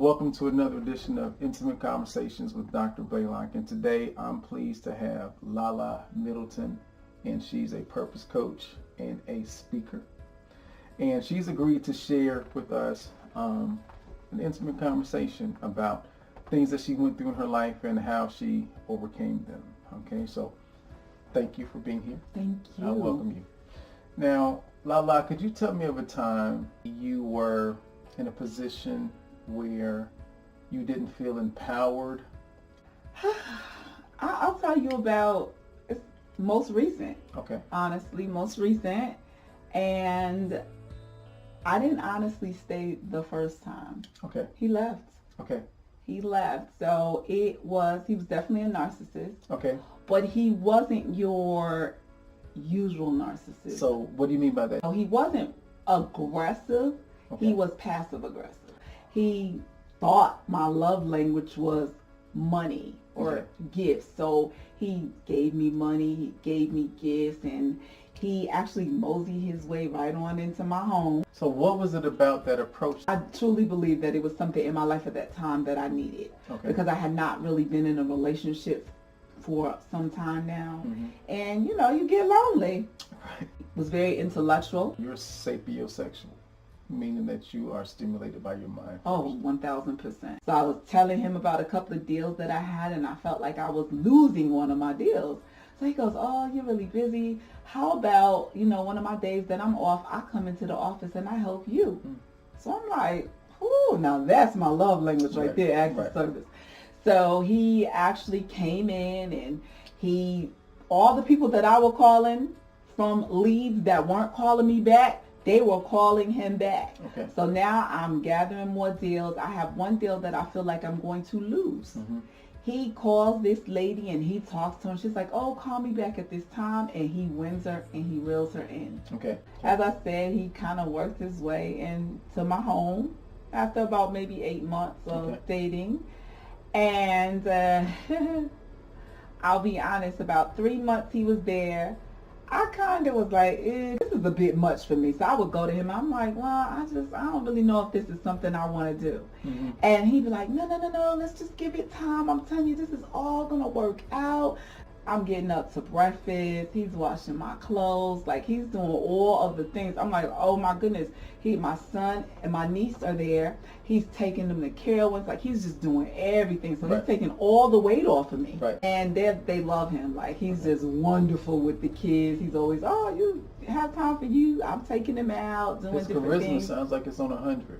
Welcome to another edition of Intimate Conversations with Dr. Blaylock, and today I'm pleased to have Lala Middleton, and she's a purpose coach and a speaker. And she's agreed to share with us an intimate conversation about things that she went through in her life and how she overcame them. Okay, so thank you for being here. Thank you. I welcome you. Now, Lala, could you tell me of a time you were in a position where you didn't feel empowered? I'll tell you about it's most recent. Okay. Honestly, most recent. And I didn't honestly stay the first time. Okay. He left. Okay. He left. So he was definitely a narcissist. Okay. But he wasn't your usual narcissist. So what do you mean by that? So he wasn't aggressive. Okay. He was passive aggressive. He thought my love language was money or gifts. So he gave me money, he gave me gifts, and he actually moseyed his way right on into my home. So what was it about that approach? I truly believe that it was something in my life at that time that I needed. Okay. Because I had not really been in a relationship for some time now. Mm-hmm. And you get lonely. Right. Was very intellectual. You're sapiosexual, meaning that you are stimulated by your mind. Oh, 1000%. So I was telling him about a couple of deals that I had, and I felt like I was losing one of my deals. So he goes, oh, you're really busy. How about, one of my days that I'm off, I come into the office and I help you. So I'm like, ooh, now that's my love language right there, acts of service. So he actually came in, and all the people that I was calling from leads that weren't calling me back, they were calling him back. Okay. So now I'm gathering more deals. I have one deal that I feel like I'm going to lose. Mm-hmm. He calls this lady and he talks to her. She's like, oh, call me back at this time. And he wins her and he reels her in. Okay. As I said, he kind of worked his way into my home after about maybe 8 months of dating. And I'll be honest, about 3 months he was there. I kind of was like, this is a bit much for me. So I would go to him. I'm like, well, I don't really know if this is something I want to do. Mm-hmm. And he'd be like, no, let's just give it time. I'm telling you, this is all going to work out. I'm getting up to breakfast. He's washing my clothes. Like, he's doing all of the things. I'm like, oh my goodness. My son and my niece are there. He's taking them to care ones. Like, he's just doing everything. So he's taking all the weight off of me. Right. And they love him. Like, he's just wonderful with the kids. He's always, oh, you have time for you. I'm taking him out, doing His different charisma things. sounds like it's on 100.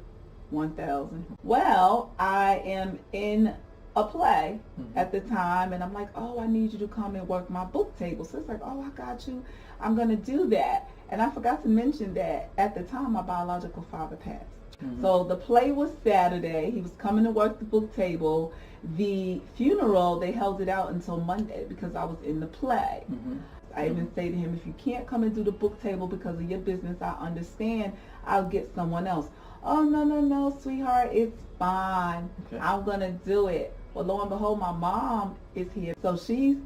1000. Well, I am in a play at the time, and I'm like, oh, I need you to come and work my book table. So it's like, oh, I got you. I'm going to do that. And I forgot to mention that at the time my biological father passed. Mm-hmm. So the play was Saturday. He was coming to work the book table. The funeral, they held it out until Monday because I was in the play. Mm-hmm. I even say to him, if you can't come and do the book table because of your business, I understand. I'll get someone else. Oh, no, sweetheart, it's fine. Okay. I'm going to do it. Well, lo and behold, my mom is here. So she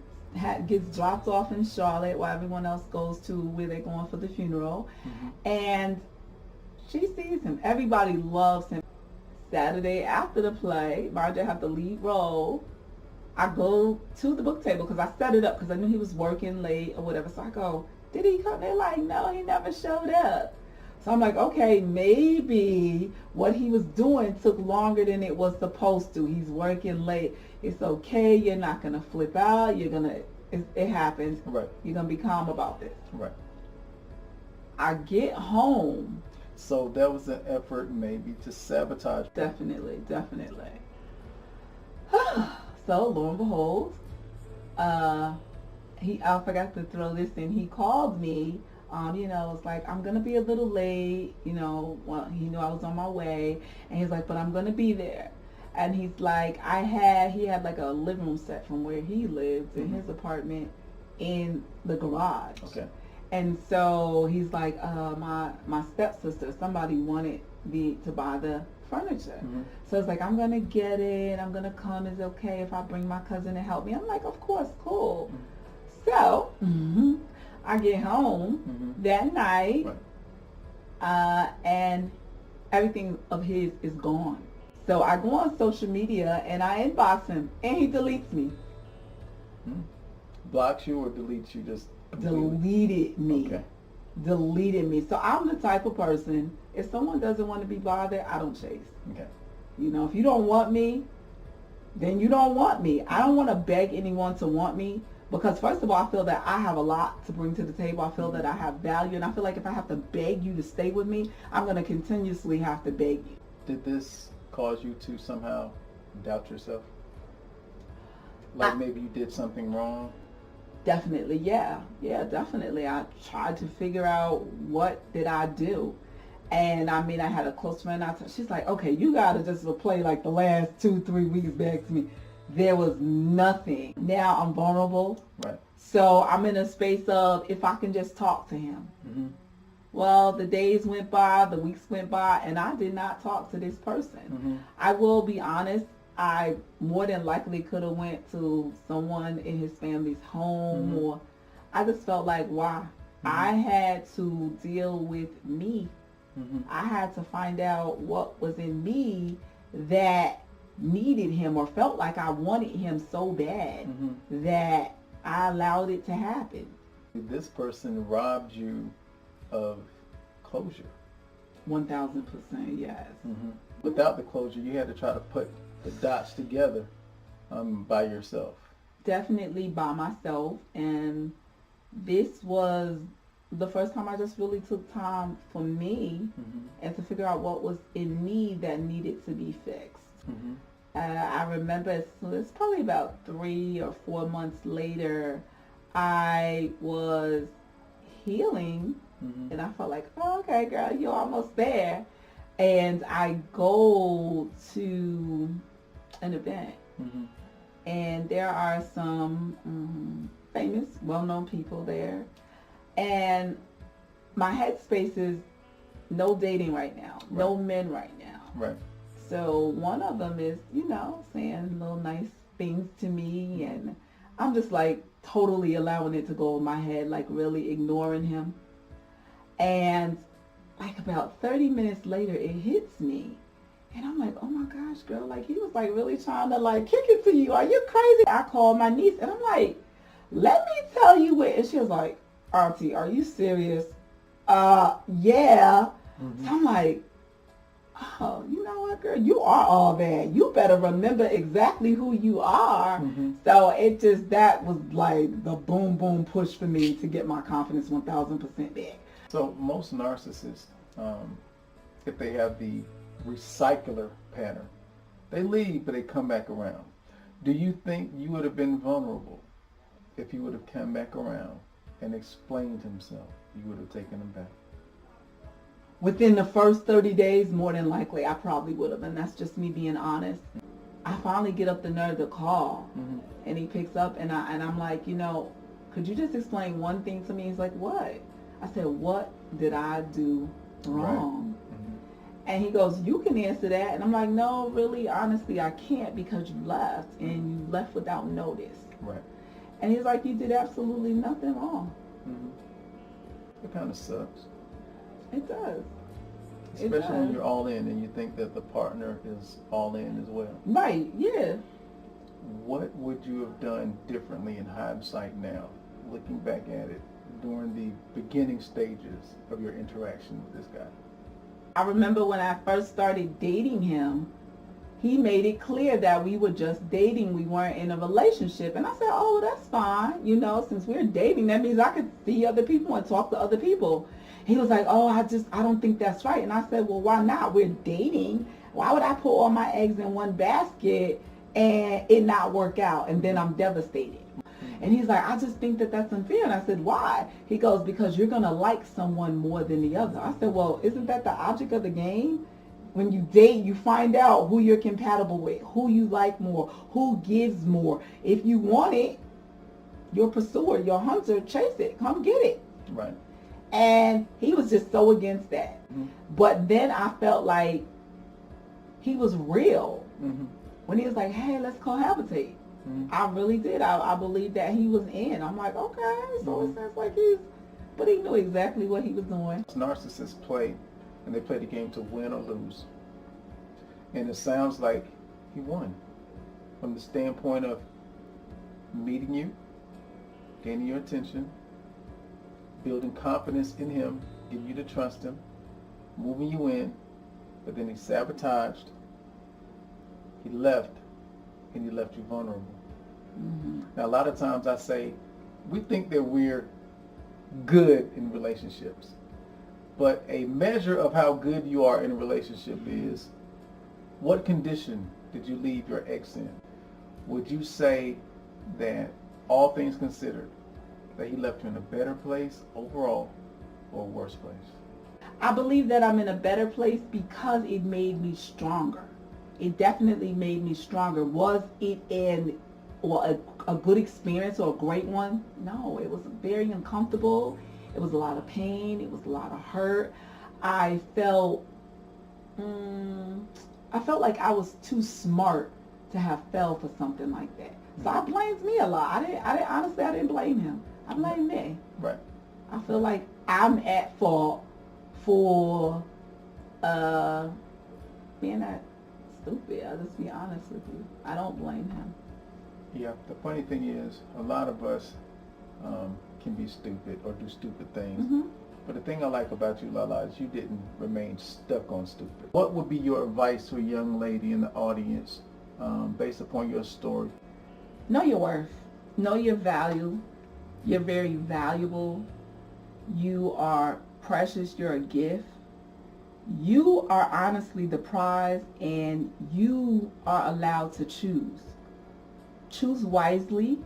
gets dropped off in Charlotte while everyone else goes to where they're going for the funeral. Mm-hmm. And she sees him. Everybody loves him. Saturday after the play, Marjorie have the lead role. I go to the book table because I set it up because I knew he was working late or whatever. So I go, did he come? They're like, no, he never showed up. So I'm like, okay, maybe what he was doing took longer than it was supposed to. He's working late. It's okay. You're not going to flip out. It happens. Right. You're going to be calm about this. Right. I get home. So that was an effort maybe to sabotage. Definitely. So lo and behold, I forgot to throw this in. He called me. It's like, I'm going to be a little late, well, he knew I was on my way, and he's like, but I'm going to be there. And he's like, he had like a living room set from where he lived in his apartment in the garage. Okay. And so he's like, my stepsister, somebody wanted to buy the furniture. Mm-hmm. So it's like, I'm going to get it. I'm going to come. Is it okay if I bring my cousin to help me? I'm like, of course, cool. Mm-hmm. So, I get home that night, and everything of his is gone. So I go on social media and I inbox him and he deletes me. Blocks you or deletes you? Just completely? Deleted me. Okay. Deleted me. So I'm the type of person, if someone doesn't want to be bothered, I don't chase. Okay. You know, if you don't want me, then you don't want me. I don't want to beg anyone to want me because first of all, I feel that I have a lot to bring to the table. I feel that I have value, and I feel like if I have to beg you to stay with me, I'm going to continuously have to beg you. Did this cause you to somehow doubt yourself? Like maybe you did something wrong? Definitely, yeah. Yeah, definitely. I tried to figure out what did I do. And I mean, I had a close friend. She's like, okay, you got to just replay like the last 2-3 weeks back to me. There was nothing. Now I'm vulnerable. Right. So I'm in a space of if I can just talk to him. Mm-hmm. Well, the days went by, the weeks went by, and I did not talk to this person. Mm-hmm. I will be honest. I more than likely could have went to someone in his family's home, or I just felt like, why? I had to deal with me. I had to find out what was in me that needed him or felt like I wanted him so bad that I allowed it to happen. This person robbed you of closure. 1000%, yes. Without the closure, you had to try to put the dots together by yourself. Definitely by myself, and this was the first time I just really took time for me and to figure out what was in me that needed to be fixed. I remember it's probably about 3 or 4 months later, I was healing and I felt like, oh, okay, girl, you're almost there. And I go to an event and there are some famous, well-known people there. And my headspace is no dating right now, no men right now. Right. So one of them is, saying little nice things to me, and I'm just like totally allowing it to go in my head, like really ignoring him. And like about 30 minutes later, it hits me. And I'm like, oh my gosh, girl, like he was like really trying to like kick it to you. Are you crazy? I called my niece and I'm like, let me tell you what. And she was like, Auntie, are you serious? Yeah. So I'm like, oh, you know what, girl? You are all that. You better remember exactly who you are. So that was like the boom, boom push for me to get my confidence 1000% back. So most narcissists, if they have the recycler pattern, they leave, but they come back around. Do you think you would have been vulnerable if he would have come back around and explained himself? You would have taken him back? Within the first 30 days, more than likely, I probably would have. And that's just me being honest. I finally get up the nerve to call. And he picks up and I'm like, could you just explain one thing to me? He's like, what? I said, what did I do wrong? And he goes, you can answer that. And I'm like, no, really, honestly, I can't because you left and you left without notice. Right. And he's like, you did absolutely nothing wrong. It kind of sucks. It does. Especially when you're all in and you think that the partner is all in as well. Right, yeah. What would you have done differently in hindsight now, looking back at it, during the beginning stages of your interaction with this guy? I remember when I first started dating him, he made it clear that we were just dating. We weren't in a relationship. And I said, oh, that's fine. Since we're dating, that means I could see other people and talk to other people. He was like, oh, I don't think that's right. And I said, well, why not? We're dating. Why would I put all my eggs in one basket and it not work out? And then I'm devastated. And he's like, I just think that that's unfair. And I said, why? He goes, because you're going to like someone more than the other. I said, well, isn't that the object of the game? When you date, you find out who you're compatible with, who you like more, who gives more. If you want it, your pursuer, your hunter, chase it. Come get it. Right. And he was just so against that. But then I felt like he was real when he was like, hey, let's cohabitate. I really did. I believed that he was in. I'm like, okay, so it sounds like but he knew exactly what he was doing. Narcissists play, and they play the game to win or lose. And it sounds like he won from the standpoint of meeting you, gaining your attention, building confidence in him, getting you to trust him, moving you in, but then he sabotaged, he left, and he left you vulnerable. Mm-hmm. Now, a lot of times I say, we think that we're good in relationships, but a measure of how good you are in a relationship is, what condition did you leave your ex in? Would you say that, all things considered, that he left you in a better place overall or a worse place? I believe that I'm in a better place because it made me stronger. It definitely made me stronger. Was it a good experience or a great one? No, it was very uncomfortable. It was a lot of pain. It was a lot of hurt. I felt like I was too smart to have fell for something like that. So I blamed me a lot. Honestly, I didn't blame him. I blame me. Right. I feel like I'm at fault for being that stupid. I'll just be honest with you. I don't blame him. Yeah, the funny thing is, a lot of us can be stupid or do stupid things. Mm-hmm. But the thing I like about you, Lala, is you didn't remain stuck on stupid. What would be your advice to a young lady in the audience based upon your story? Know your worth. Know your value. You're very valuable. You are precious. You're a gift. You are honestly the prize, and you are allowed to choose. Choose wisely.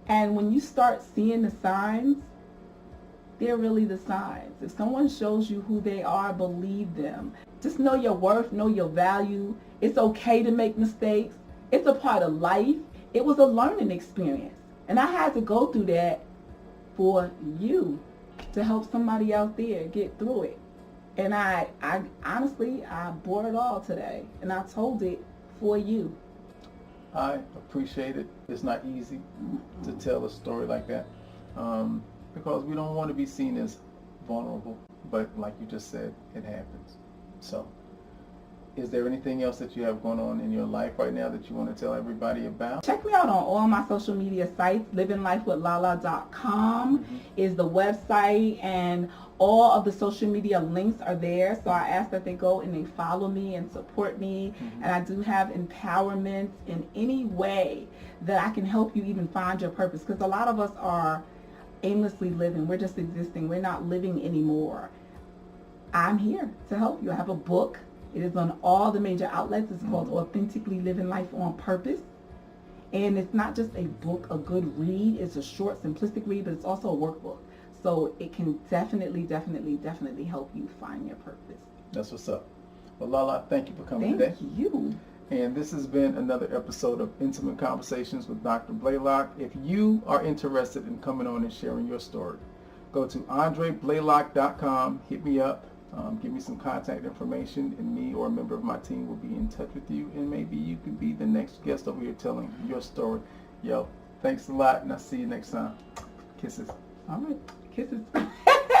And when you start seeing the signs, they're really the signs. If someone shows you who they are, believe them. Just know your worth, know your value. It's okay to make mistakes. It's a part of life. It was a learning experience. And I had to go through that for you, to help somebody out there get through it. And I honestly, I bore it all today. And I told it for you. I appreciate it. It's not easy to tell a story like that because we don't want to be seen as vulnerable. But like you just said, it happens. So, is there anything else that you have going on in your life right now that you want to tell everybody about? Check me out on all my social media sites. livinglifewithlala.com is the website, and all of the social media links are there. So I ask that they go and they follow me and support me. And I do have empowerment in any way that I can help you even find your purpose. Because a lot of us are aimlessly living. We're just existing. We're not living anymore. I'm here to help you. I have a book. It is on all the major outlets. It's called Authentically Living Life on Purpose. And it's not just a book, a good read. It's a short, simplistic read, but it's also a workbook. So it can definitely help you find your purpose. That's what's up. Well, Lala, thank you for coming today. Thank you. And this has been another episode of Intimate Conversations with Dr. Blaylock. If you are interested in coming on and sharing your story, go to andreblaylock.com, hit me up. Give me some contact information, and me or a member of my team will be in touch with you, and maybe you could be the next guest over here telling your story. Yo, thanks a lot, and I'll see you next time. Kisses. All right. Kisses.